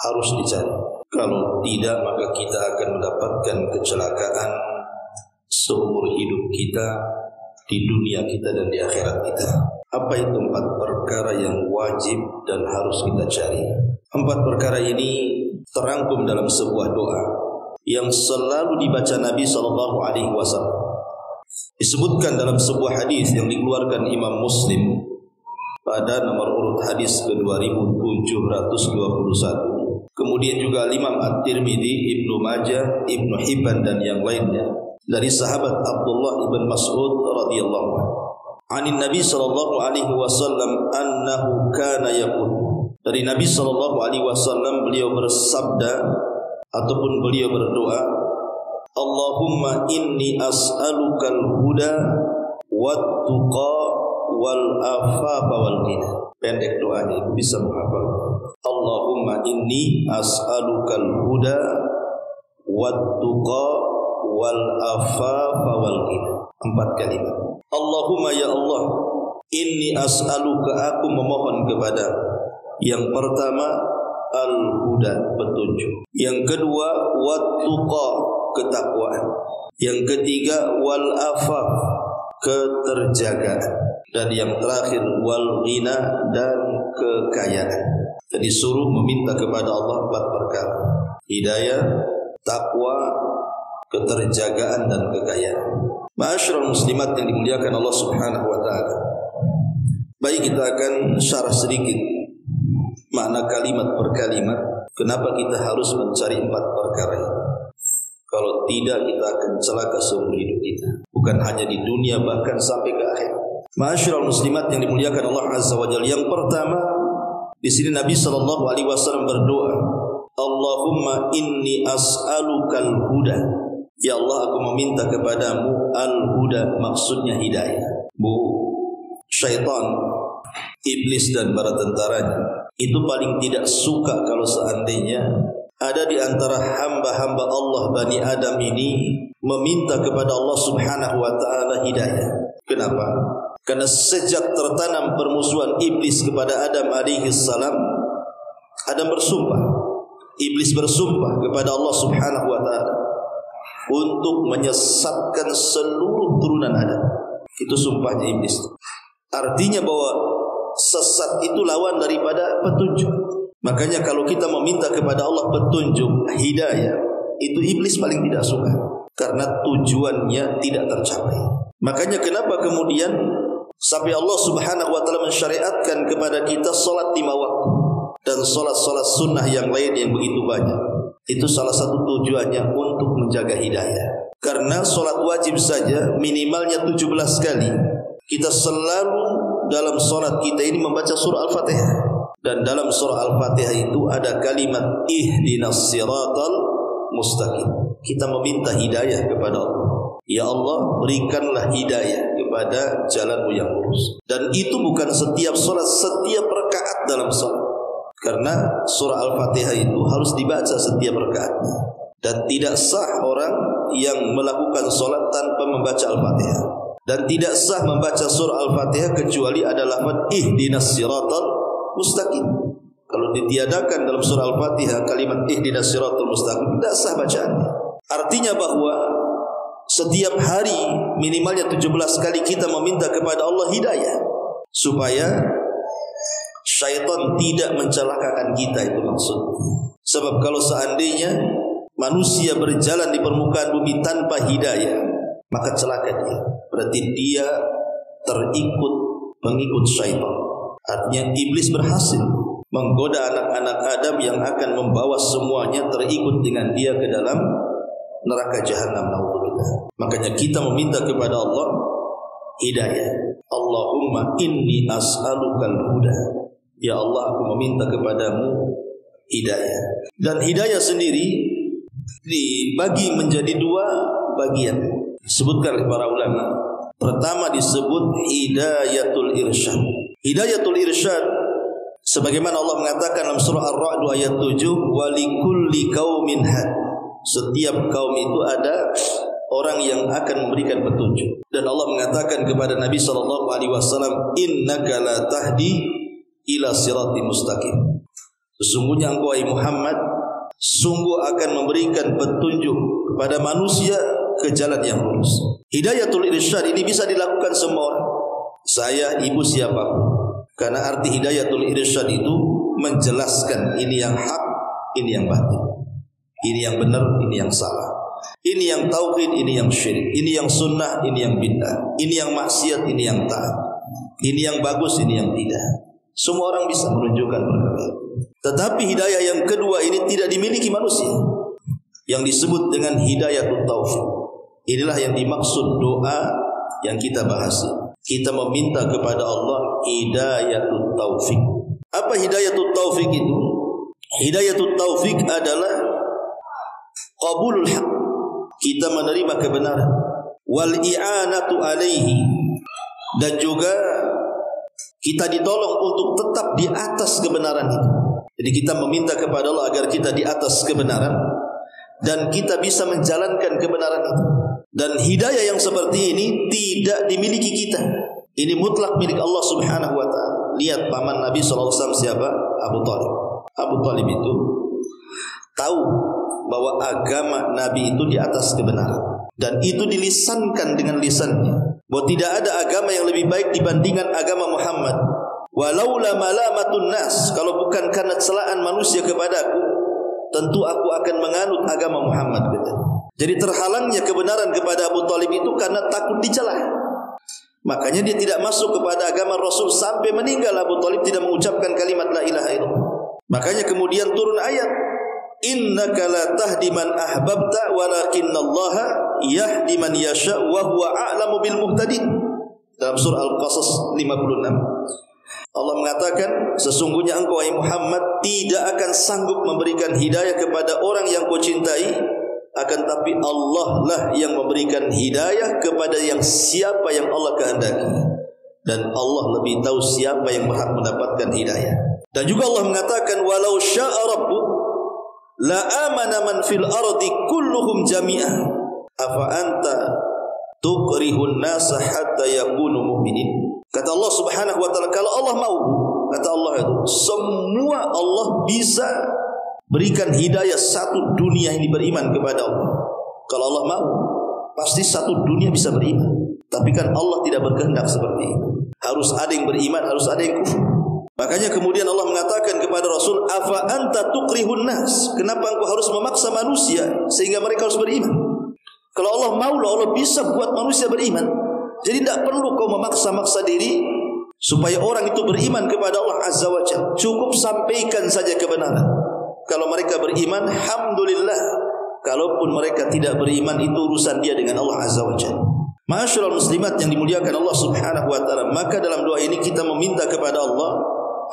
harus dicari. Kalau tidak, maka kita akan mendapatkan kecelakaan seumur hidup kita, di dunia kita dan di akhirat kita. Apa itu 4 perkara yang wajib dan harus kita cari? 4 perkara ini terangkum dalam sebuah doa yang selalu dibaca Nabi SAW. Disebutkan dalam sebuah hadis yang dikeluarkan Imam Muslim pada nomor urut hadis ke-2721. Kemudian juga Imam At-Tirmidzi, Ibnu Majah, Ibnu Hibban dan yang lainnya dari sahabat Abdullah ibn Mas'ud radhiyallahu anhu. Anin Nabi sallallahu alaihi wasallam annahu kana yaqul. Dari Nabi sallallahu alaihi wasallam beliau bersabda ataupun beliau berdoa, Allahumma inni as'alukal huda wat tuqa wal afafa wal ghina. Pendek doanya, ibu bisa menghafal. Allahumma inni as'alukal huda wat tuqa wal afafa wal ghina. 4 kalimat. Allahumma ya Allah, inni as'aluka, aku memohon kepada. Yang pertama al-huda, petunjuk. Yang kedua wat tuqa, ketakwaan. Yang ketiga wal afaf, keterjagaan. Dan yang terakhir wal ghina, dan kekayaan. Jadi suruh meminta kepada Allah 4 perkara: hidayah, takwa, keterjagaan dan kekayaan. Ma'asyiral muslimat yang dimuliakan Allah Subhanahu wa taala. Baik, kita akan syarah sedikit makna kalimat per kalimat. Kenapa kita harus mencari 4 perkara ini? Kalau tidak, kita akan celaka seumur hidup kita, bukan hanya di dunia, bahkan sampai ke akhirat. Ma'asyiral muslimat yang dimuliakan Allah Azza wa Jalla. Yang pertama, di sini Nabi sallallahu alaihi wasallam berdoa, Allahumma inni as'alukal huda. Ya Allah, aku meminta kepadamu al-huda, maksudnya hidayah. Syaitan, iblis dan para tentaranya itu paling tidak suka kalau seandainya ada di antara hamba-hamba Allah Bani Adam ini meminta kepada Allah Subhanahu wa taala hidayah. Kenapa? Karena sejak tertanam permusuhan iblis kepada Adam alaihi salam, Adam bersumpah, iblis bersumpah kepada Allah Subhanahu wa taala untuk menyesatkan seluruh turunan Adam. Itu sumpahnya iblis. Artinya bahwa sesat itu lawan daripada petunjuk. Makanya kalau kita meminta kepada Allah petunjuk, hidayah, itu iblis paling tidak suka, karena tujuannya tidak tercapai. Makanya kenapa kemudian sampai Allah Subhanahu wa taala mensyariatkan kepada kita salat 5 waktu dan salat-salat sunnah yang lain yang begitu banyak. Itu salah satu tujuannya untuk menjaga hidayah. Karena salat wajib saja minimalnya 17 kali. Kita selalu dalam salat kita ini membaca surah Al-Fatihah. Dan dalam surah Al-Fatihah itu ada kalimat ihdinas siratal mustaqim. Kita meminta hidayah kepada Allah. Ya Allah, berikanlah hidayah kepada jalanmu yang lurus. Dan itu bukan setiap salat, setiap rakaat dalam salat. Karena surah Al-Fatihah itu harus dibaca setiap rakaatnya. Dan tidak sah orang yang melakukan sholat tanpa membaca Al-Fatihah. Dan tidak sah membaca surah Al-Fatihah kecuali ada lafaz ihdinas siratal mustaqim. Kalau ditiadakan dalam surah Al-Fatihah kalimat ihdinas siratal mustaqim, tidak sah bacaannya. Artinya bahwa setiap hari minimalnya 17 kali kita meminta kepada Allah hidayah, supaya syaitan tidak mencelakakan kita, itu maksudnya. Sebab kalau seandainya manusia berjalan di permukaan bumi tanpa hidayah, maka celaka dia. Berarti dia pengikut syaitan. Artinya iblis berhasil menggoda anak-anak Adam yang akan membawa semuanya terikut dengan dia ke dalam neraka jahanam. Naudzubillah. Makanya kita meminta kepada Allah hidayah. Allahumma inni as'alukal huda. Ya Allah, aku meminta kepadamu hidayah. Dan hidayah sendiri dibagi menjadi 2 bagian. Disebutkan oleh para ulama. Pertama disebut hidayatul irsyad. Hidayatul irsyad sebagaimana Allah mengatakan dalam surah Ar-Ra'd ayat 7, wa likulli qaumin had. Setiap kaum itu ada orang yang akan memberikan petunjuk. Dan Allah mengatakan kepada Nabi sallallahu alaihi wasallam, innaka la tahdi ila siratim mustaqim. Sesungguhnya engkau wahai Muhammad sungguh akan memberikan petunjuk kepada manusia ke jalan yang lurus. Hidayatul irsyad ini bisa dilakukan semua orang. Saya, ibu, siapapun. Karena arti hidayatul irsyad itu menjelaskan ini yang hak, ini yang batil. Ini yang benar, ini yang salah. Ini yang tauhid, ini yang syirik. Ini yang sunnah, ini yang bid'ah. Ini yang maksiat, ini yang taat. Ini yang bagus, ini yang tidak. Semua orang bisa menunjukkan perkara itu. Tetapi hidayah yang kedua ini tidak dimiliki manusia, yang disebut dengan hidayatul taufik. Inilah yang dimaksud doa yang kita bahas. Kita meminta kepada Allah hidayatul taufik. Apa hidayatul taufik itu? Hidayatul taufik adalah qabulul haq, kita menerima kebenaran, wal i'anatu alaihi, dan juga kita ditolong untuk tetap di atas kebenaran itu. Jadi kita meminta kepada Allah agar kita di atas kebenaran dan kita bisa menjalankan kebenaran itu. Dan hidayah yang seperti ini tidak dimiliki kita. Ini mutlak milik Allah Subhanahu wa taala. Lihat paman Nabi sallallahu alaihi wasallam siapa? Abu Thalib. Abu Thalib itu tahu bahwa agama Nabi itu di atas kebenaran, dan itu dilisankan dengan lisannya bahwa tidak ada agama yang lebih baik dibandingkan agama Muhammad. Walaula malamatun nas, kalau bukan karena celaan manusia kepadaku, tentu aku akan menganut agama Muhammad, kata. Jadi terhalangnya kebenaran kepada Abu Thalib itu karena takut dicela. Makanya dia tidak masuk kepada agama Rasul sampai meninggal. Abu Thalib tidak mengucapkan kalimat la ilaha illallah. Makanya kemudian turun ayat, innaka la tahdi man ahbabta walakinallaha yahdi man yasha wa huwa a'lamu bil muhtadin. Dalam surah Al-Qasas 56. Allah mengatakan, sesungguhnya engkau wahai Muhammad tidak akan sanggup memberikan hidayah kepada orang yang kau cintai, akan tapi Allah lah yang memberikan hidayah kepada yang siapa yang Allah kehendaki, dan Allah lebih tahu siapa yang berhak mendapatkan hidayah. Dan juga Allah mengatakan, walau syaa rabbuk la amana man fil ardi kulluhum jami'ah afa anta tukrihun nasa hatta yakunu mu'minin. Kata Allah Subhanahu wa taala, kalau Allah mau, kata Allah itu, semua Allah bisa berikan hidayah satu dunia ini beriman kepada Allah. Kalau Allah mau, pasti satu dunia bisa beriman. Tapi kan Allah tidak berkehendak seperti itu. Harus ada yang beriman, harus ada yang kufur. Makanya kemudian Allah mengatakan kepada Rasul, afa anta tukrihun nas, kenapa engkau harus memaksa manusia sehingga mereka harus beriman? Kalau Allah mau, Allah bisa buat manusia beriman. Jadi tidak perlu kau memaksa-maksa diri supaya orang itu beriman kepada Allah Azza wa Jalla. Cukup sampaikan saja kebenaran. Kalau mereka beriman, alhamdulillah. Kalaupun mereka tidak beriman, itu urusan dia dengan Allah Azza wa Jalla. Ma'asyiral muslimat yang dimuliakan Allah Subhanahu wa taala, maka dalam doa ini kita meminta kepada Allah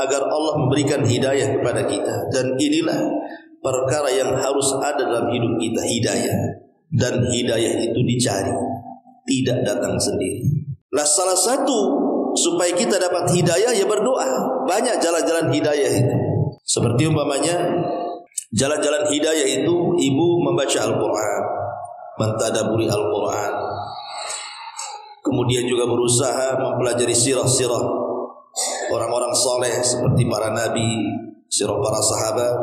agar Allah memberikan hidayah kepada kita. Dan inilah perkara yang harus ada dalam hidup kita, hidayah. Dan hidayah itu dicari, tidak datang sendiri. Lah salah satu supaya kita dapat hidayah ya berdoa. Banyak jalan-jalan hidayah itu. Seperti umpamanya jalan-jalan hidayah itu ibu membaca Al-Quran, mentadaburi Al-Quran, kemudian juga berusaha mempelajari sirah-sirah orang-orang soleh seperti para nabi, sirah para sahabat.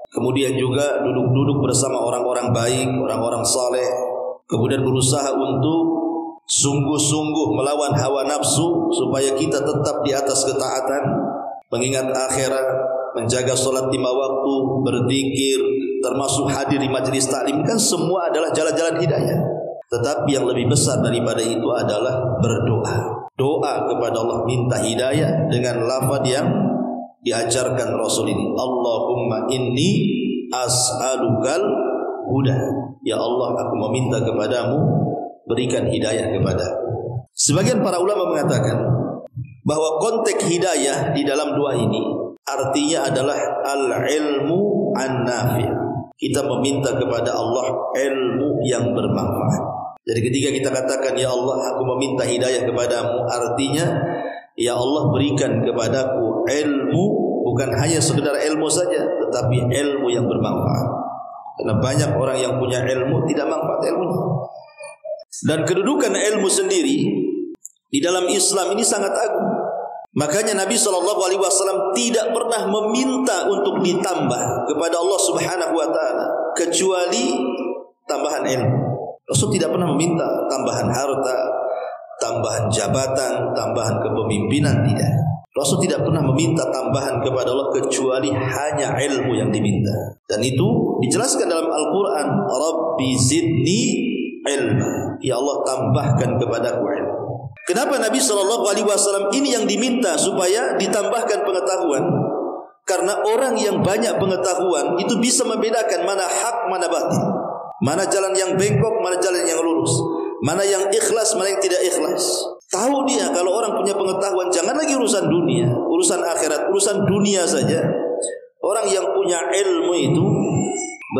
Kemudian juga duduk-duduk bersama orang-orang baik, orang-orang saleh. Kemudian berusaha untuk sungguh-sungguh melawan hawa nafsu supaya kita tetap di atas ketaatan, mengingat akhirat, menjaga sholat 5 waktu, berzikir, termasuk hadir di majelis taklim. Kan semua adalah jalan-jalan hidayah. Tetapi yang lebih besar daripada itu adalah berdoa. Doa kepada Allah, minta hidayah dengan lafaz yang diajarkan Rasul ini. Allahumma inni as'alukal huda. Ya Allah, aku meminta kepadamu, berikan hidayah kepadaku. Sebagian para ulama mengatakan bahwa konteks hidayah di dalam doa ini artinya adalah al-ilmu an-nafi'. Kita meminta kepada Allah ilmu yang bermanfaat. Jadi ketika kita katakan, ya Allah, aku meminta hidayah kepadamu, artinya ya Allah, berikan kepadaku ilmu, bukan hanya sekedar ilmu saja, tetapi ilmu yang bermanfaat. Karena banyak orang yang punya ilmu tidak manfaat ilmunya. Dan kedudukan ilmu sendiri di dalam Islam ini sangat agung. Makanya Nabi SAW tidak pernah meminta untuk ditambah kepada Allah Subhanahu wa taala kecuali tambahan ilmu. Rasul tidak pernah meminta tambahan harta, tambahan jabatan, tambahan kepemimpinan, tidak. Rasul tidak pernah meminta tambahan kepada Allah kecuali hanya ilmu yang diminta. Dan itu dijelaskan dalam Al-Quran, Rabbi zidni ilma. Ya Allah, tambahkan kepadaku ilmu. Kenapa Nabi SAW ini yang diminta supaya ditambahkan pengetahuan? Karena orang yang banyak pengetahuan itu bisa membedakan mana hak, mana batil, mana jalan yang bengkok, mana jalan yang lurus, mana yang ikhlas, mana yang tidak ikhlas. Tahu dia kalau orang punya pengetahuan, jangan lagi urusan dunia, urusan akhirat, urusan dunia saja. Orang yang punya ilmu itu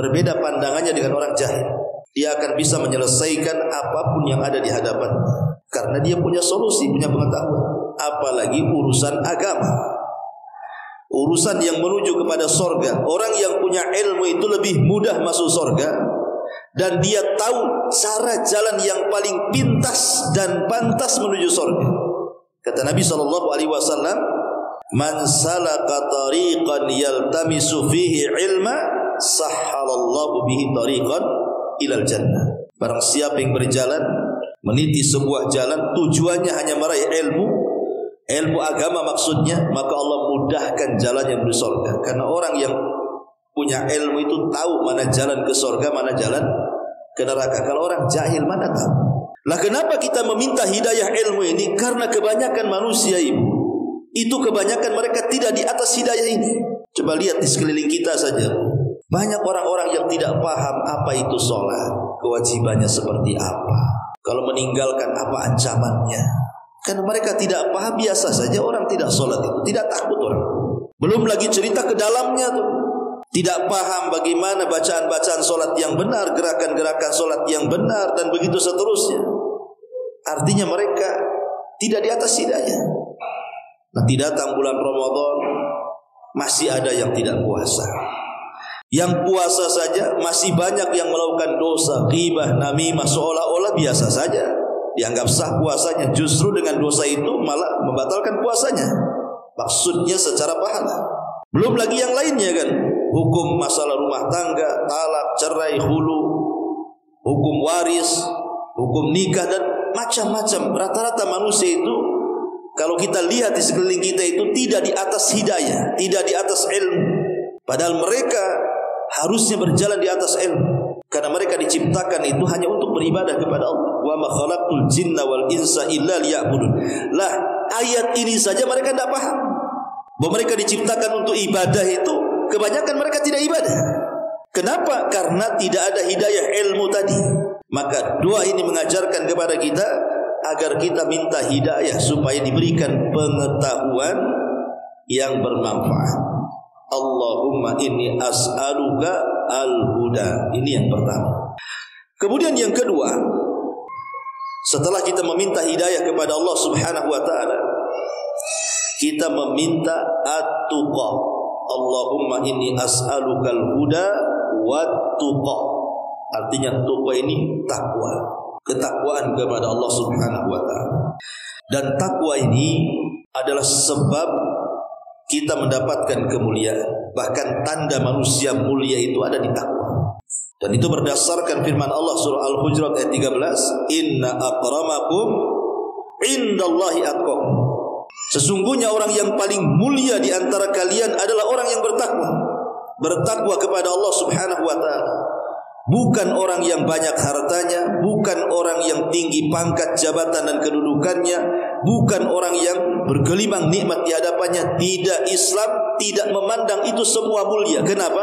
berbeda pandangannya dengan orang jahil. Dia akan bisa menyelesaikan apapun yang ada di hadapan, karena dia punya solusi, punya pengetahuan. Apalagi urusan agama, urusan yang menuju kepada sorga. Orang yang punya ilmu itu lebih mudah masuk sorga, dan dia tahu cara jalan yang paling pintas dan pantas menuju sorga. Kata Nabi SAW, man salaka tariqan yaltamisu fihi ilma, sahhalallahu bihi tariqan ilal jannah. Barang siapa yang berjalan meniti sebuah jalan tujuannya hanya meraih ilmu agama maksudnya, maka Allah mudahkan jalannya menuju surga. Karena orang yang punya ilmu itu tahu mana jalan ke surga, mana jalan ke neraka. Kalau orang jahil mana tahu. Lah kenapa kita meminta hidayah ilmu ini? Karena kebanyakan manusia itu kebanyakan mereka tidak di atas hidayah ini. Coba lihat di sekeliling kita saja. Banyak orang-orang yang tidak paham apa itu sholat, kewajibannya seperti apa, kalau meninggalkan apa ancamannya. Karena mereka tidak paham, biasa saja orang tidak sholat itu, tidak takut orang. Belum lagi cerita ke dalamnya tuh. Tidak paham bagaimana bacaan-bacaan sholat yang benar, gerakan-gerakan sholat yang benar, dan begitu seterusnya. Artinya mereka tidak di atas hidayah. Nanti datang bulan Ramadan, masih ada yang tidak puasa. Yang puasa saja masih banyak yang melakukan dosa, ghibah, namimah, seolah-olah biasa saja, dianggap sah puasanya. Justru dengan dosa itu malah membatalkan puasanya, maksudnya secara pahala. Belum lagi yang lainnya kan, hukum masalah rumah tangga, talak, cerai, hulu, hukum waris, hukum nikah, dan macam-macam. Rata-rata manusia itu kalau kita lihat di sekeliling kita itu tidak di atas hidayah, tidak di atas ilmu. Padahal mereka harusnya berjalan di atas ilmu, karena mereka diciptakan itu hanya untuk beribadah kepada Allah. Wa ma khalaqtul jinna wal insa illa liya'budun. Lah, ayat ini saja mereka tidak paham bahwa mereka diciptakan untuk ibadah itu. Kebanyakan mereka tidak ibadah. Kenapa? Karena tidak ada hidayah ilmu tadi. Maka doa ini mengajarkan kepada kita agar kita minta hidayah supaya diberikan pengetahuan yang bermanfaat. Allahumma inni as'aluka al-huda. Ini yang pertama. Kemudian yang kedua, setelah kita meminta hidayah kepada Allah Subhanahu wa taala, kita meminta at-tuqa. Allahumma inni as'aluka al-huda wat-tuqa. Artinya tuqa ini takwa, ketakwaan kepada Allah Subhanahu wa taala. Dan takwa ini adalah sebab kita mendapatkan kemuliaan. Bahkan tanda manusia mulia itu ada di takwa. Dan itu berdasarkan firman Allah surah Al-Hujurat ayat 13, inna akramakum indallahi atqakum. Sesungguhnya orang yang paling mulia di antara kalian adalah orang yang bertakwa. Bertakwa kepada Allah Subhanahu wa taala. Bukan orang yang banyak hartanya, bukan orang yang tinggi pangkat jabatan dan kedudukannya, bukan orang yang bergelimang nikmat di hadapannya. Tidak, Islam tidak memandang itu semua mulia. Kenapa?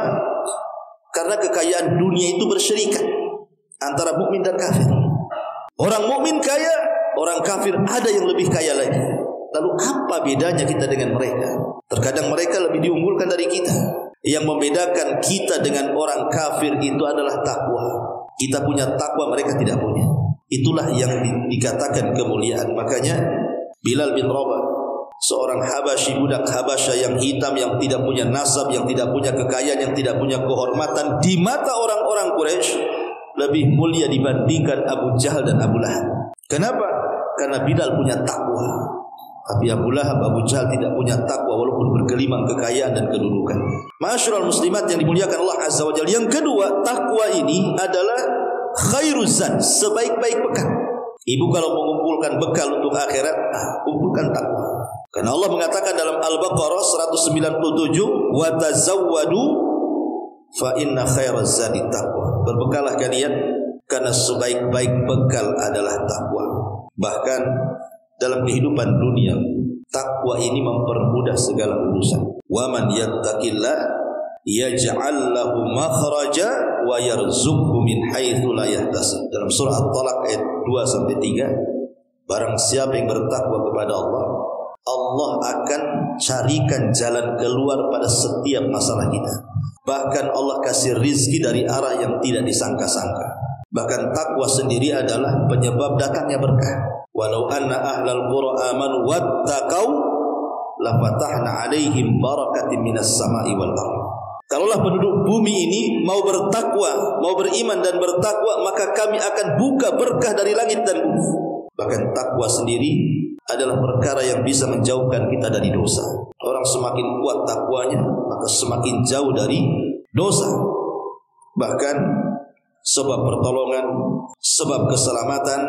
Karena kekayaan dunia itu berserikat antara mukmin dan kafir. Orang mukmin kaya, orang kafir ada yang lebih kaya lagi. Lalu apa bedanya kita dengan mereka? Terkadang mereka lebih diunggulkan dari kita. Yang membedakan kita dengan orang kafir itu adalah takwa. Kita punya takwa, mereka tidak punya. Itulah yang dikatakan kemuliaan. Makanya Bilal bin Rabah, seorang Habasyi, budak Habasya yang hitam, yang tidak punya nasab, yang tidak punya kekayaan, yang tidak punya kehormatan, di mata orang-orang Quraisy lebih mulia dibandingkan Abu Jahal dan Abu Lahab. Kenapa? Karena Bilal punya takwa. Tapi Abu Lahab, Abu Jahal tidak punya takwa walaupun bergelimang kekayaan dan kedudukan. Ma'asyiral muslimat yang dimuliakan Allah Azza wa Jalla. Yang kedua, takwa ini adalah khairuz zad, sebaik-baik bekal. Ibu kalau mengumpulkan bekal untuk akhirat, kumpulkan takwa. Karena Allah mengatakan dalam Al-Baqarah 197, "Wa tazawwadu fa inna khairaz zadi taqwa." Berbekalah kalian karena sebaik-baik bekal adalah takwa. Bahkan dalam kehidupan dunia, takwa ini mempermudah segala urusan. Wa man yattaqillah yaj'al lahu makhraja wa yarzuqhu min haitsu la yahtasib. Dalam surah At-Talaq ayat 2 sampai 3, barang siapa yang bertakwa kepada Allah, Allah akan carikan jalan keluar pada setiap masalah kita. Bahkan Allah kasih rizki dari arah yang tidak disangka-sangka. Bahkan takwa sendiri adalah penyebab datangnya berkah. Walau anna ahlal qura amanu wattaqau lafatahna alaihim barakatin minas sama'i wal ardh. Kalaulah penduduk bumi ini mau bertakwa, mau beriman dan bertakwa, maka kami akan buka berkah dari langit dan bumi. Bahkan takwa sendiri adalah perkara yang bisa menjauhkan kita dari dosa. Orang semakin kuat takwanya, maka semakin jauh dari dosa. Bahkan sebab pertolongan, sebab keselamatan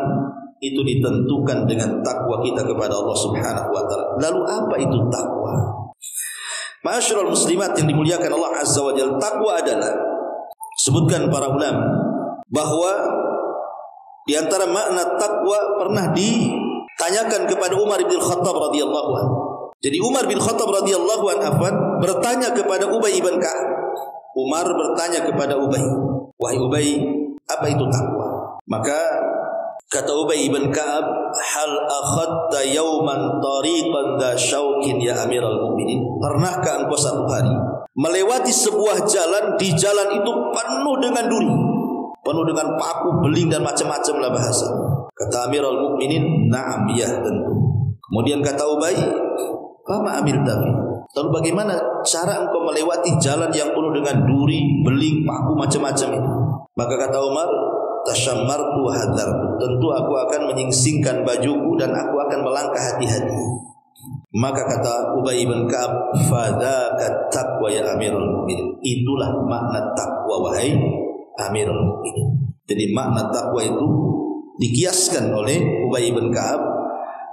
itu ditentukan dengan takwa kita kepada Allah Subhanahu wa taala. Lalu apa itu takwa? Ma'asyiral muslimat yang dimuliakan Allah Azza wa Jalla, takwa adalah, sebutkan para ulama, bahwa di antara makna takwa pernah ditanyakan kepada Umar bin Khattab radhiyallahu anhu. Jadi Umar bin Khattab radhiyallahu anhu bertanya kepada Ubay bin Ka'ab. Umar bertanya kepada Ubay, "Wahai Ubay, apa itu takwa?" Maka kata Ubay bin Ka'ab, "Hal akhadta yawman tariqan dha syauqin ya Amiral Mukminin?" Pernahkah engkau satu hari melewati sebuah jalan, di jalan itu penuh dengan duri, penuh dengan paku, beling dan macam-macam lah bahasa. Kata Amirul Mukminin, "Na'am, ya tentu." Kemudian kata Ubay, "Fama amil tafi?" Lalu bagaimana cara engkau melewati jalan yang penuh dengan duri, beling, paku macam-macam itu? Maka kata Umar, "Tashammartu wa hadartu." Tentu aku akan menyingsingkan bajuku dan aku akan melangkah hati-hati. Maka kata Ubay bin Ka'ab, "Fadzaka taqwa ya Amirul Mukminin." Itulah makna takwa wahai Amirul Mukminin. Jadi makna takwa itu dikiaskan oleh Ubay bin Ka'ab.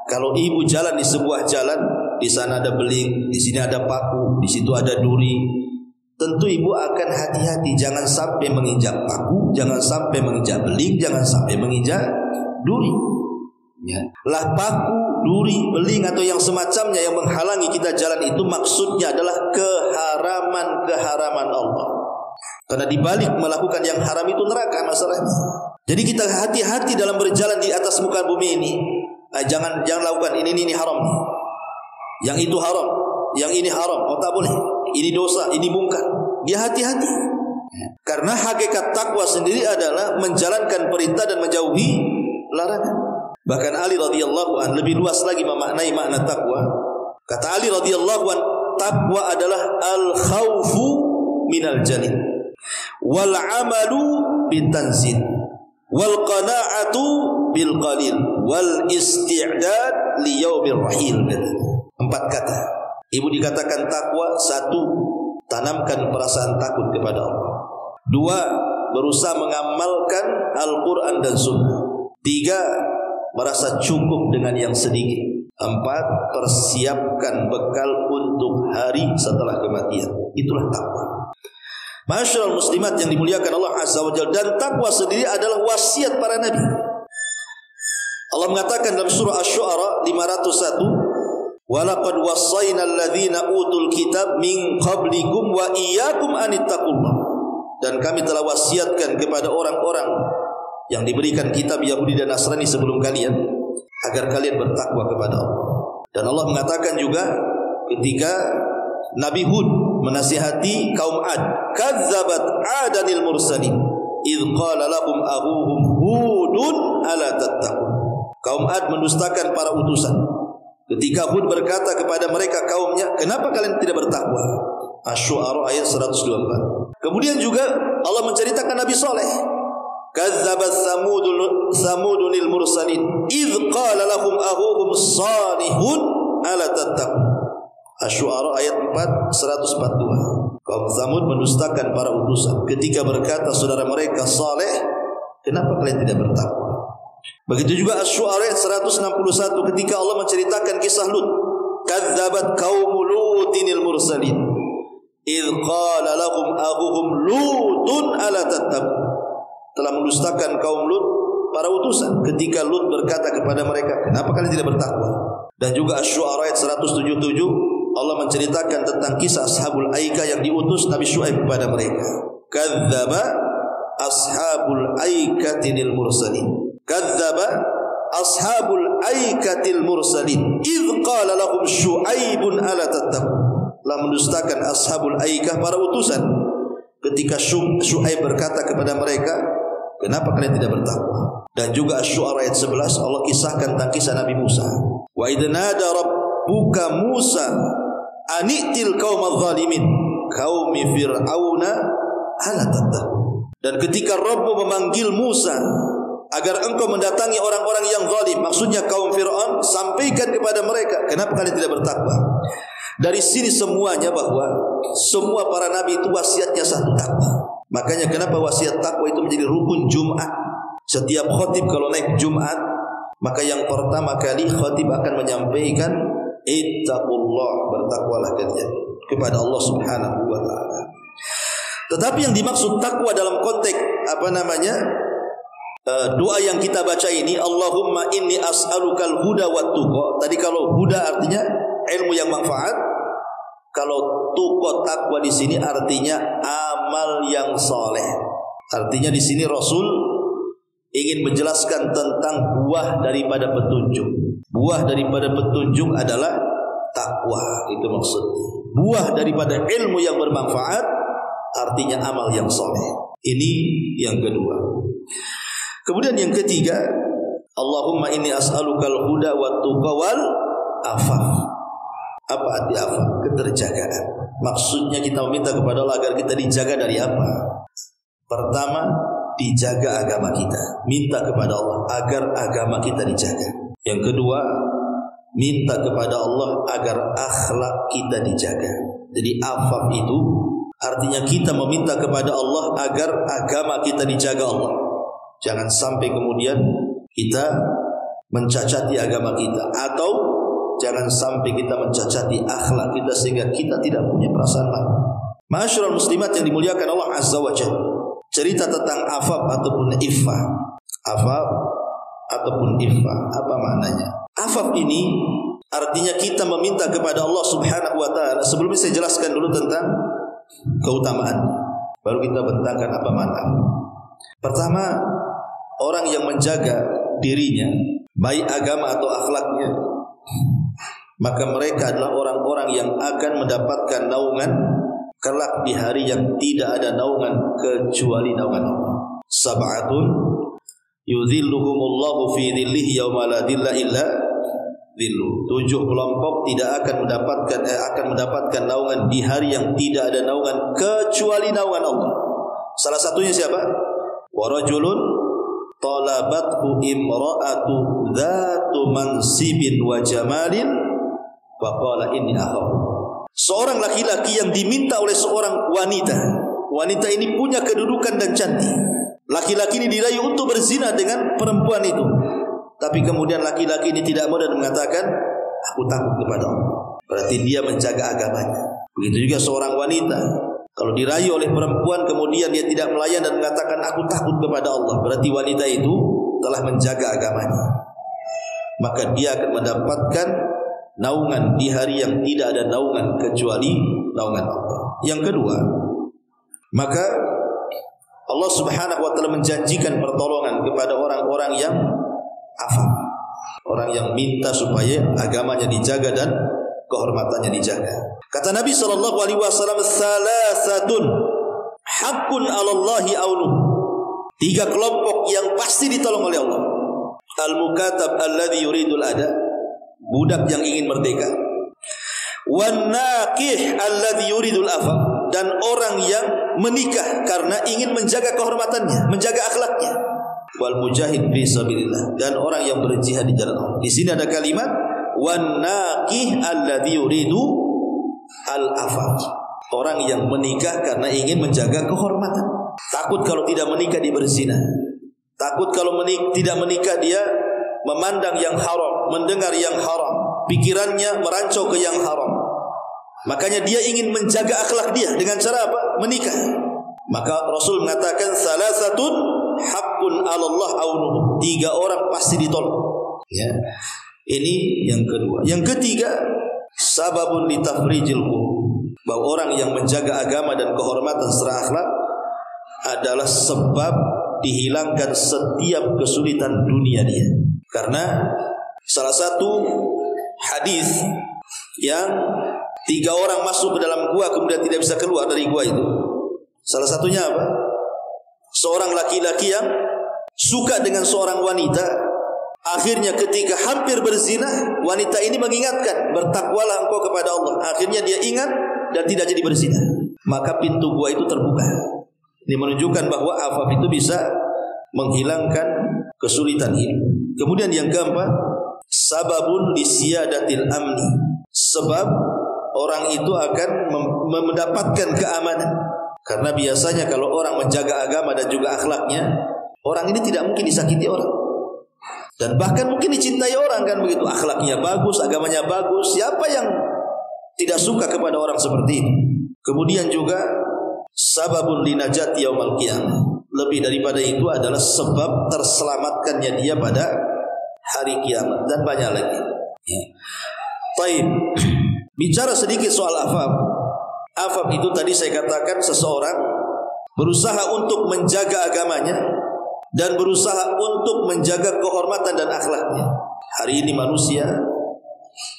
Kalau ibu jalan di sebuah jalan, di sana ada beling, di sini ada paku, di situ ada duri, tentu ibu akan hati-hati, jangan sampai menginjak paku, jangan sampai menginjak beling, jangan sampai menginjak duri. Ya. Lah paku, duri, beling atau yang semacamnya yang menghalangi kita jalan itu maksudnya adalah keharaman Allah. Karena dibalik melakukan yang haram itu neraka masalahnya. Jadi kita hati-hati dalam berjalan di atas muka bumi ini. Jangan lakukan ini haram. Yang itu haram, yang ini haram. Oh tak boleh. Ini dosa, ini mungkar. Dia hati-hati. Karena hakikat takwa sendiri adalah menjalankan perintah dan menjauhi larangan. Bahkan Ali radhiyallahu an lebih luas lagi memaknai makna takwa. Kata Ali radhiyallahu an, takwa adalah al-khawfu minal jalil, wal amalu bitanzil, wal qana'atu bil qalil, wal isti'dad li yaumir rahil. 4 kata. Ibu dikatakan takwa: 1, tanamkan perasaan takut kepada Allah. 2, berusaha mengamalkan Al-Quran dan Sunnah. 3, merasa cukup dengan yang sedikit. 4, persiapkan bekal untuk hari setelah kematian. Itulah takwa. Masyaallah muslimat yang dimuliakan Allah Azza wa Jalla. Dan takwa sendiri adalah wasiat para nabi. Allah mengatakan dalam surah Asy-Syu'ara 501, "Walaqad wassayna alladhina utul kitab min qablikum wa iyyakum an ittaqullah." Dan kami telah wasiatkan kepada orang-orang yang diberikan kitab Yahudi dan Nasrani sebelum kalian agar kalian bertakwa kepada Allah. Dan Allah mengatakan juga ketika Nabi Hud menasihati kaum Ad, "Kadzabat 'adanil mursalin idz qala lahum akhuhum Hudun ala tattaqun." Kaum Ad mendustakan para utusan ketika Hud berkata kepada mereka kaumnya, "Kenapa kalian tidak bertakwa?" Asy-Syu'ara ayat 124. Kemudian juga Allah menceritakan Nabi Saleh, "Kadzabat Samudunil mursalin idz qala lahum akhuhum Salihun ala tattaqun. Asy-Syu'ara ayat 142. Kaum Tsamud mendustakan para utusan ketika berkata saudara mereka Saleh, kenapa kalian tidak bertakwa? Begitu juga Asy-Syu'ara ayat 161 ketika Allah menceritakan kisah Lut. Kadzabat qaumul Lutinil mursalin idz qala lahum akhuhum Lutun ala tattaqun. Telah mendustakan kaum Lut para utusan ketika Lut berkata kepada mereka, kenapa kalian tidak bertakwa? Dan juga Asy-Syu'ara ayat 177 Allah menceritakan tentang kisah Ashabul Aikah yang diutus Nabi Syuaib kepada mereka. Kadzdzaba ashabul aikatil mursalin. Kadzdzaba ashabul aikatil mursalin idz qala lahum Syuaibun ala tattaqun. Telah mendustakan Ashabul Aikah para utusan ketika Syuaib berkata kepada mereka, kenapa kalian tidak bertakwa? Dan juga Asy-Syu'ara ayat 11 Allah kisahkan tentang kisah Nabi Musa. Wa idz nada rabbuka Musa ani'til qaumadz zalimin qaumi fir'auna ala tattaqun. Dan ketika Rabb memanggil Musa agar engkau mendatangi orang-orang yang zalim, maksudnya kaum Fir'aun, sampaikan kepada mereka, kenapa kalian tidak bertakwa? Dari sini semuanya bahwa semua para nabi itu wasiatnya satu, takwa. Makanya kenapa wasiat takwa itu menjadi rukun Jumat. Setiap khatib kalau naik Jumat, maka yang pertama kali khatib akan menyampaikan ittaqullah, bertakwalah kalian kepada Allah Subhanahu wa taala. Tetapi yang dimaksud takwa dalam konteks doa yang kita baca ini, Allahumma inni as'alukal huda wat tuqa. Tadi kalau huda artinya ilmu yang manfaat, kalau tuqa takwa di sini artinya amal yang saleh. Artinya di sini Rasul ingin menjelaskan tentang buah daripada petunjuk. Buah daripada petunjuk adalah takwa, itu maksudnya. Buah daripada ilmu yang bermanfaat artinya amal yang saleh. Ini yang kedua. Kemudian yang ketiga, Allahumma inni as'alukal huda wat tuqa wal afaf. Apa arti afaf? Keterjagaan. Maksudnya kita meminta kepada Allah agar kita dijaga dari apa? Pertama, dijaga agama kita. Minta kepada Allah agar agama kita dijaga. Yang kedua, minta kepada Allah agar akhlak kita dijaga. Jadi afaf itu artinya kita meminta kepada Allah agar agama kita dijaga Allah. Jangan sampai kemudian kita mencacati agama kita, atau jangan sampai kita mencacati akhlak kita sehingga kita tidak punya perasaan malu. Ma'asyiral muslimat yang dimuliakan Allah Azza wa Jalla, cerita tentang afaf ataupun iffah. Afaf ataupun iffah, apa maknanya? Afaf ini artinya kita meminta kepada Allah Subhanahu wa taala. Sebelumnya saya jelaskan dulu tentang keutamaannya, baru kita bentangkan apa makna. Pertama, orang yang menjaga dirinya, baik agama atau akhlaknya, maka mereka adalah orang-orang yang akan mendapatkan naungan kelak di hari yang tidak ada naungan kecuali naungan Allah. Sab'atun yudhilluhumullahu fi dhillihi yauma la dhilla illa dhilluh. 7 kelompok tidak akan mendapatkan naungan di hari yang tidak ada naungan kecuali naungan Allah. Salah satunya siapa? Wa rajulun talabathu imra'atu dzatu mansibin wa jamalin wa qala inni akhafu. Seorang laki-laki yang diminta oleh seorang wanita. Wanita ini punya kedudukan dan cantik. Laki-laki ini dirayu untuk berzina dengan perempuan itu. Tapi kemudian laki-laki ini tidak mau dan mengatakan, aku takut kepada Allah. Berarti dia menjaga agamanya. Begitu juga seorang wanita, kalau dirayu oleh perempuan kemudian dia tidak melayan dan mengatakan aku takut kepada Allah, berarti wanita itu telah menjaga agamanya. Maka dia akan mendapatkan naungan di hari yang tidak ada naungan kecuali naungan Allah. Yang kedua, maka Allah Subhanahu wa taala menjanjikan pertolongan kepada orang-orang yang afaf, orang yang minta supaya agamanya dijaga dan kehormatannya dijaga. Kata Nabi sallallahu alaihi wasallam, "Salasatun haqqun 'alallahi aunu." 3 kelompok yang pasti ditolong oleh Allah. Al-mukatab alladhi yuridul ada, budak yang ingin merdeka. Wan naqih alladhi yuridul afaf, dan orang yang menikah karena ingin menjaga kehormatannya, menjaga akhlaknya. Wal mujahid fi sabilillah, dan orang yang berjihad di jalan Allah. Di sini ada kalimat wan naqih alladzi yuridu al-afaf. Orang yang menikah karena ingin menjaga kehormatan. Takut kalau tidak menikah dia berzina. Takut kalau tidak menikah dia memandang yang haram, mendengar yang haram, pikirannya merancau ke yang haram. Makanya dia ingin menjaga akhlak dia dengan cara apa? Menikah. Maka Rasul mengatakan salasatun haqqun 'ala Allah aunuhum. 3 orang pasti ditolong. Ya. Ini yang kedua. Yang ketiga, sababun litafrijil qulub. Bahwa orang yang menjaga agama dan kehormatan secara akhlak adalah sebab dihilangkan setiap kesulitan dunia dia. Karena salah satu hadis yang 3 orang masuk ke dalam gua kemudian tidak bisa keluar dari gua itu. Salah satunya apa? Seorang laki-laki yang suka dengan seorang wanita. Akhirnya ketika hampir berzina, wanita ini mengingatkan, bertakwalah engkau kepada Allah. Akhirnya dia ingat dan tidak jadi berzina. Maka pintu gua itu terbuka. Ini menunjukkan bahwa afaf itu bisa menghilangkan kesulitan ini. Kemudian yang keempat, sababun lisiyadatil amni. Sebab orang itu akan mendapatkan keamanan. Karena biasanya kalau orang menjaga agama dan juga akhlaknya, orang ini tidak mungkin disakiti orang. Dan bahkan mungkin dicintai orang kan begitu. Akhlaknya bagus, agamanya bagus. Siapa yang tidak suka kepada orang seperti itu? Kemudian juga sababun linajati yaumal qiyamah. Lebih daripada itu adalah sebab terselamatkannya dia pada hari kiamat dan banyak lagi. Ya. Baik. Bicara sedikit soal afaf. Afaf itu tadi saya katakan seseorang berusaha untuk menjaga agamanya dan berusaha untuk menjaga kehormatan dan akhlaknya. Hari ini manusia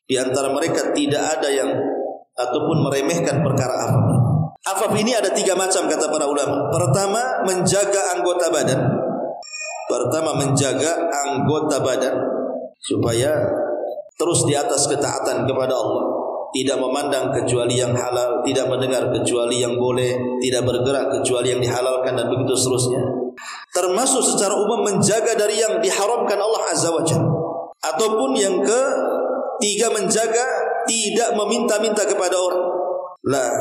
di antara mereka tidak ada yang ataupun meremehkan perkara afaf. Afaf ini ada 3 macam kata para ulama. Pertama, menjaga anggota badan. Supaya terus di atas ketaatan kepada Allah. Tidak memandang kecuali yang halal, tidak mendengar kecuali yang boleh, tidak bergerak kecuali yang dihalalkan dan begitu seterusnya. Termasuk secara umum menjaga dari yang diharamkan Allah Azza wa Jalla. Ataupun yang ketiga, menjaga tidak meminta-minta kepada orang. Lah,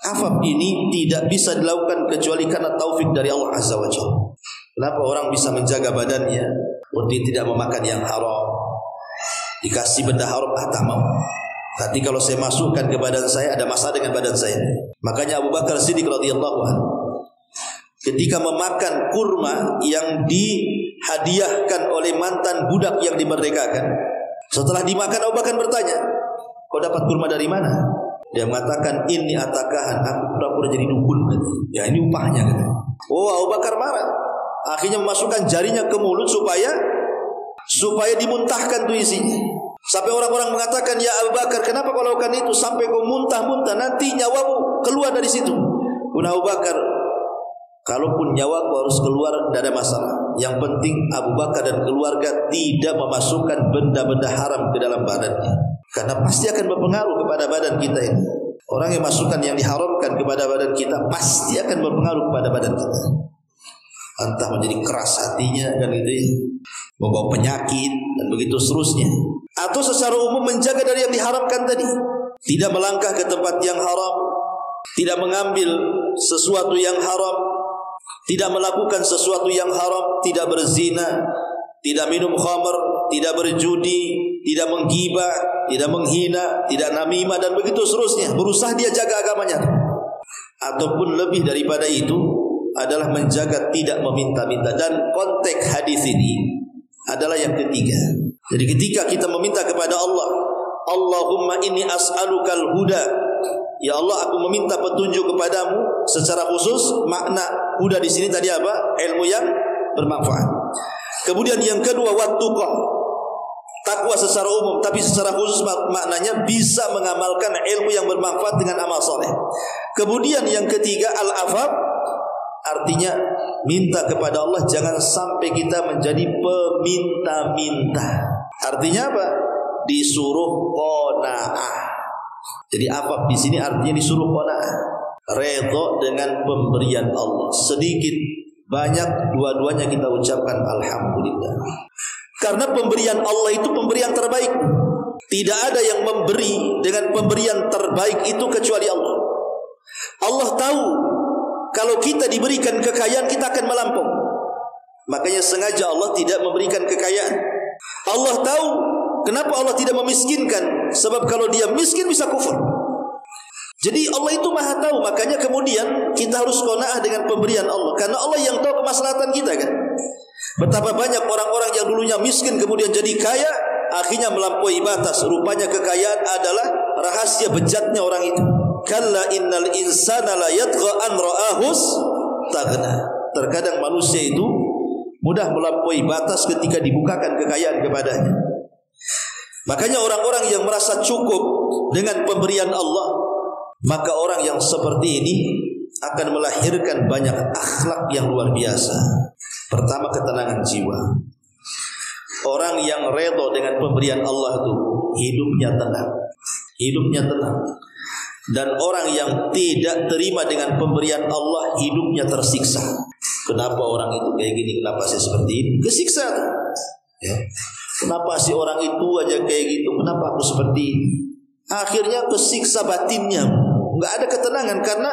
afaf ini tidak bisa dilakukan kecuali karena taufik dari Allah Azza wa Jalla. Kenapa orang bisa menjaga badannya untuk tidak memakan yang haram? Dikasih benda haram, tak mau. Nanti kalau saya masukkan ke badan saya, ada masalah dengan badan saya. Makanya Abu Bakar Siddiq radhiyallahu anhu ketika memakan kurma yang dihadiahkan oleh mantan budak yang dimerdekakan, setelah dimakan Abu Bakar bertanya, kau dapat kurma dari mana? Dia mengatakan, ini atakahan, aku pura-pura jadi dukun. Ya ini upahnya. Oh, Abu Bakar marah. Akhirnya memasukkan jarinya ke mulut supaya dimuntahkan tuh isinya. Sampai orang-orang mengatakan, ya Abu Bakar, kenapa kau lakukan itu? Sampai kau muntah-muntah, nanti nyawamu keluar dari situ. Pun Abu Bakar, kalaupun nyawaku harus keluar, tidak ada masalah. Yang penting Abu Bakar dan keluarga tidak memasukkan benda-benda haram ke dalam badannya. Karena pasti akan berpengaruh kepada badan kita ini. Orang yang masukkan yang diharamkan kepada badan kita pasti akan berpengaruh kepada badan kita. Entah menjadi keras hatinya dan gitu ya, membawa penyakit dan begitu seterusnya. Atau secara umum menjaga dari yang diharamkan tadi. Tidak melangkah ke tempat yang haram, tidak mengambil sesuatu yang haram, tidak melakukan sesuatu yang haram, tidak berzina, tidak minum khamr, tidak berjudi, tidak menggibah, tidak menghina, tidak namimah dan begitu seterusnya. Berusaha dia jaga agamanya. Ataupun lebih daripada itu adalah menjaga tidak meminta-minta. Dan konteks hadis ini adalah yang ketiga. Jadi ketika kita meminta kepada Allah, Allahumma inni as'alukal huda. Ya Allah, aku meminta petunjuk kepadamu. Secara khusus makna huda di sini tadi apa? Ilmu yang bermanfaat. Kemudian yang kedua, wattaqwa. Takwa secara umum, tapi secara khusus maknanya bisa mengamalkan ilmu yang bermanfaat dengan amal soleh. Kemudian yang ketiga, al-afaf. Artinya minta kepada Allah jangan sampai kita menjadi peminta-minta. Artinya apa? Disuruh qanaah. Jadi afaf di sini artinya disuruh qanaah. Redha dengan pemberian Allah. Sedikit banyak dua-duanya kita ucapkan alhamdulillah. Karena pemberian Allah itu pemberian terbaik. Tidak ada yang memberi dengan pemberian terbaik itu kecuali Allah. Allah tahu kalau kita diberikan kekayaan kita akan melampau. Makanya sengaja Allah tidak memberikan kekayaan. Allah tahu kenapa Allah tidak memiskinkan. Sebab kalau dia miskin bisa kufur. Jadi Allah itu maha tahu. Makanya kemudian kita harus qanaah dengan pemberian Allah. Karena Allah yang tahu kemaslahatan kita kan. Betapa banyak orang-orang yang dulunya miskin kemudian jadi kaya, akhirnya melampaui batas. Rupanya kekayaan adalah rahasia bejatnya orang itu. Kalla innal insana la yatgha an ra'ahus taghna. Terkadang manusia itu mudah melampaui batas ketika dibukakan kekayaan kepadanya. Makanya orang-orang yang merasa cukup dengan pemberian Allah, maka orang yang seperti ini akan melahirkan banyak akhlak yang luar biasa. Pertama, ketenangan jiwa. Orang yang redha dengan pemberian Allah itu hidupnya tenang. Hidupnya tenang. Dan orang yang tidak terima dengan pemberian Allah hidupnya tersiksa. Kenapa orang itu kayak gini? Kenapa saya seperti ini? Kesiksa. Ya. Kenapa si orang itu aja kayak gitu? Kenapa aku seperti ini? Akhirnya kesiksa batinnya. Enggak ada ketenangan karena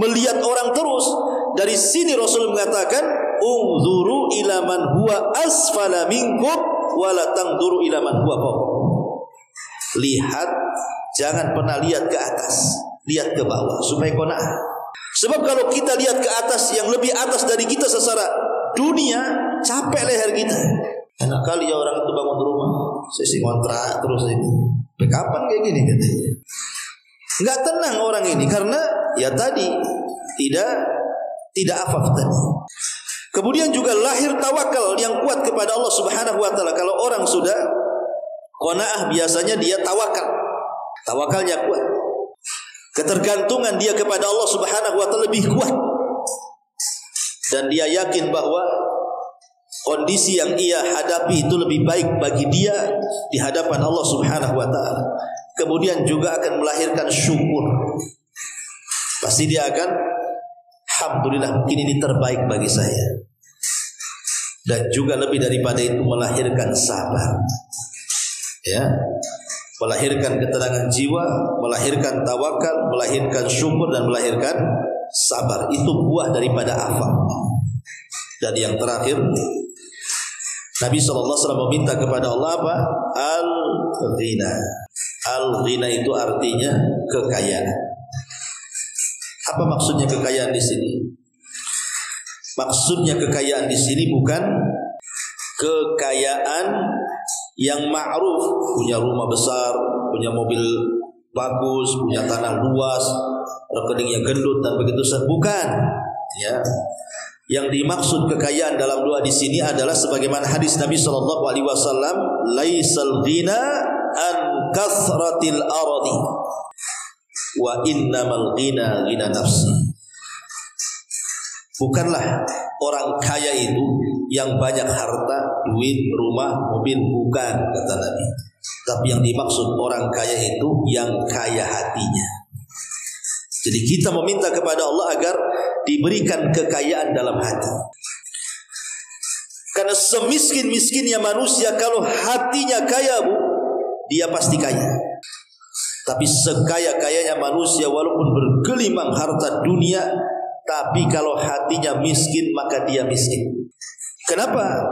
melihat orang terus. Dari sini Rasul mengatakan, "Unzuru ila man huwa asfala minkum wa la tanzuru ila man huwa fawqakum." Lihat, jangan pernah lihat ke atas, lihat ke bawah supaya qanaah. Sebab kalau kita lihat ke atas, yang lebih atas dari kita secara dunia, capek leher kita. Enak kali ya orang itu bangun rumah, sesi kontrak terus ini. Kapan kayak gini katanya? Enggak tenang orang ini karena ya tadi tidak afaf tadi. Kemudian juga lahir tawakal yang kuat kepada Allah Subhanahu wa taala. Kalau orang sudah qanaah biasanya dia tawakal. Tawakalnya kuat. Ketergantungan dia kepada Allah Subhanahu wa taala lebih kuat. Dan dia yakin bahwa kondisi yang ia hadapi itu lebih baik bagi dia di hadapan Allah Subhanahu wa taala. Kemudian juga akan melahirkan syukur. Pasti dia akan, alhamdulillah, mungkin ini terbaik bagi saya. Dan juga lebih daripada itu melahirkan sabar. Ya. Melahirkan ketenangan jiwa, melahirkan tawakal, melahirkan syukur dan melahirkan sabar. Itu buah daripada afaf. Dan yang terakhir, Nabi SAW meminta kepada Allah apa? Al-ghina. Al-ghina itu artinya kekayaan. Apa maksudnya kekayaan di sini? Maksudnya kekayaan di sini bukan kekayaan yang ma'ruf, punya rumah besar, punya mobil bagus, punya tanah luas, rekeningnya gendut dan begitu saja. Bukan. Ya. Yang dimaksud kekayaan dalam doa di sini adalah sebagaimana hadis Nabi sallallahu alaihi wasallam, laisal ghina an kathratil aradi wa innamal ghina ghina nafsi. Bukanlah orang kaya itu yang banyak harta, duit, rumah, mobil, bukan, kata Nabi. Tapi yang dimaksud orang kaya itu yang kaya hatinya. Jadi kita meminta kepada Allah agar diberikan kekayaan dalam hati. Karena semiskin-miskinnya manusia, kalau hatinya kaya, Bu, dia pasti kaya. Tapi sekaya-kayanya manusia walaupun bergelimang harta dunia, tapi kalau hatinya miskin maka dia miskin. Kenapa?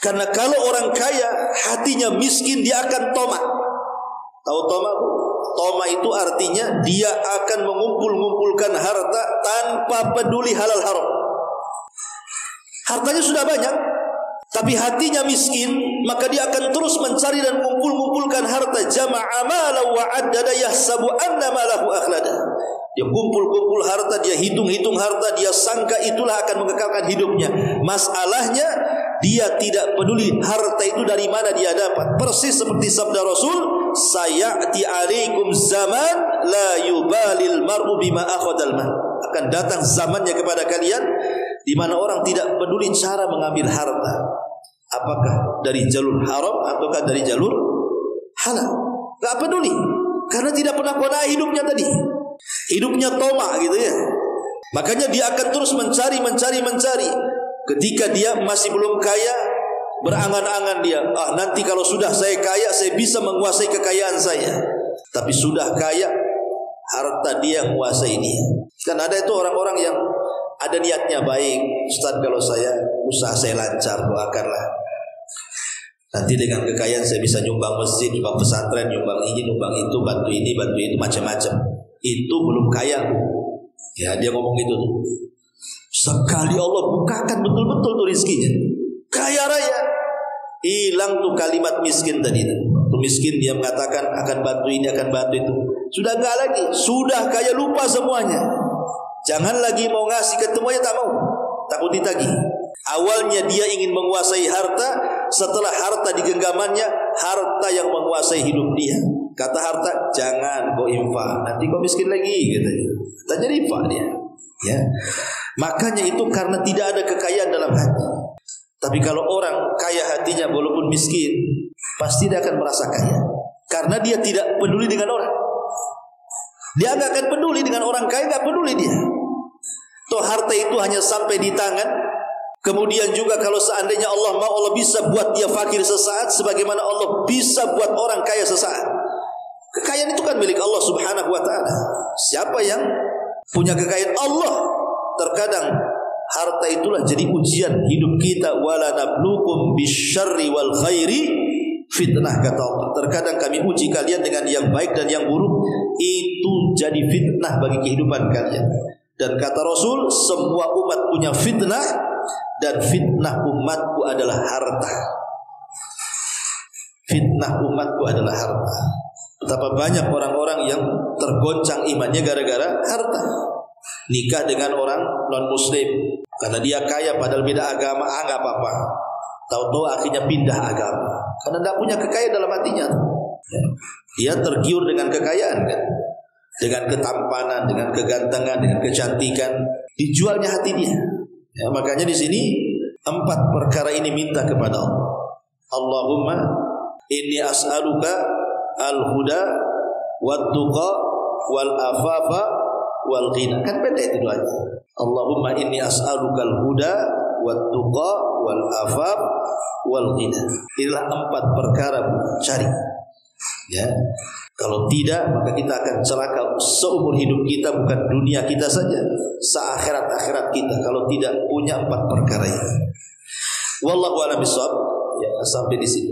Karena kalau orang kaya hatinya miskin, dia akan tomak. Tahu tomak? Toma itu artinya dia akan mengumpul-ngumpulkan harta tanpa peduli halal haram. Hartanya sudah banyak, tapi hatinya miskin, maka dia akan terus mencari dan mengumpul-ngumpulkan harta. Jama'a malahu wa addada yahsabu anna malahu akhlada. Dia kumpul-kumpul harta, dia hitung-hitung harta, dia sangka itulah akan mengekalkan hidupnya. Masalahnya dia tidak peduli harta itu dari mana dia dapat. Persis seperti sabda Rasul, sayati alaikum zaman la yubalil mar'u bima akhadal mal. Akan datang zamannya kepada kalian di mana orang tidak peduli cara mengambil harta, apakah dari jalur haram ataukah dari jalur halal. Enggak peduli karena tidak pernah qanaah hidupnya tadi. Hidupnya tomak gitu ya. Makanya dia akan terus mencari. Ketika dia masih belum kaya, Berangan-angan dia, nanti kalau sudah saya kaya, saya bisa menguasai kekayaan saya. Tapi sudah kaya, harta dia yang menguasai dia. Kan ada itu orang-orang yang ada niatnya baik. Ustaz, kalau usaha saya lancar, doakanlah. Nanti dengan kekayaan saya bisa nyumbang masjid, nyumbang pesantren, nyumbang ini, nyumbang itu, bantu ini, bantu itu, macam-macam. Itu belum kaya, Bu. Ya, dia ngomong gitu tuh. Sekali Allah bukakan betul-betul tuh rizkinya, kaya raya, hilang tuh kalimat miskin tadi. Tuh miskin dia mengatakan akan bantu ini, akan bantu itu. Sudah enggak lagi, sudah kaya lupa semuanya. Jangan lagi mau ngasih, ketemunya tak mau, takut ditagih. Awalnya dia ingin menguasai harta, setelah harta di genggamannya, harta yang menguasai hidup dia. Kata harta, jangan kau infak, nanti kau miskin lagi, katanya. Tak jadi infak dia. Ya, makanya itu karena tidak ada kekayaan dalam hati. Tapi kalau orang kaya hatinya walaupun miskin, pasti dia akan merasa kaya, karena dia tidak peduli dengan orang. Dia nggak akan peduli dengan orang kaya, nggak peduli dia. Toh harta itu hanya sampai di tangan. Kemudian juga kalau seandainya Allah mau, Allah bisa buat dia fakir sesaat, sebagaimana Allah bisa buat orang kaya sesaat. Kekayaan itu kan milik Allah Subhanahu wa ta'ala. Siapa yang punya kekayaan? Allah. Terkadang harta itulah jadi ujian hidup kita. Wala nablukum bisyarri wal khairi fitnah, kata Allah. Terkadang kami uji kalian dengan yang baik dan yang buruk. Itu jadi fitnah bagi kehidupan kalian. Dan kata Rasul, semua umat punya fitnah, dan fitnah umatku adalah harta. Fitnah umatku adalah harta. Betapa banyak orang-orang yang tergoncang imannya gara-gara harta. Nikah dengan orang non-muslim karena dia kaya padahal beda agama, nggak apa-apa. Tahu-tahu akhirnya pindah agama karena tidak punya kekayaan dalam hatinya. Dia tergiur dengan kekayaan kan, dengan ketampanan, dengan kegantengan, dengan kecantikan, dijualnya hati dia. Ya, makanya di sini 4 perkara ini minta kepada Allah. Allahumma inni as'aluka al-huda wat-tuqa wal-afafa wal-ghina. Kan pendek itu doanya. Allahumma inni as'aluka al-huda wat-tuqa wal-afaf wal-ghina. Inilah 4 perkara cari. Ya. Kalau tidak, maka kita akan celaka seumur hidup kita, bukan dunia kita saja, seakhirat-akhirat kita, kalau tidak punya 4 perkara ini. Wallahu a'lam bishawab. Ya, sampai di sini.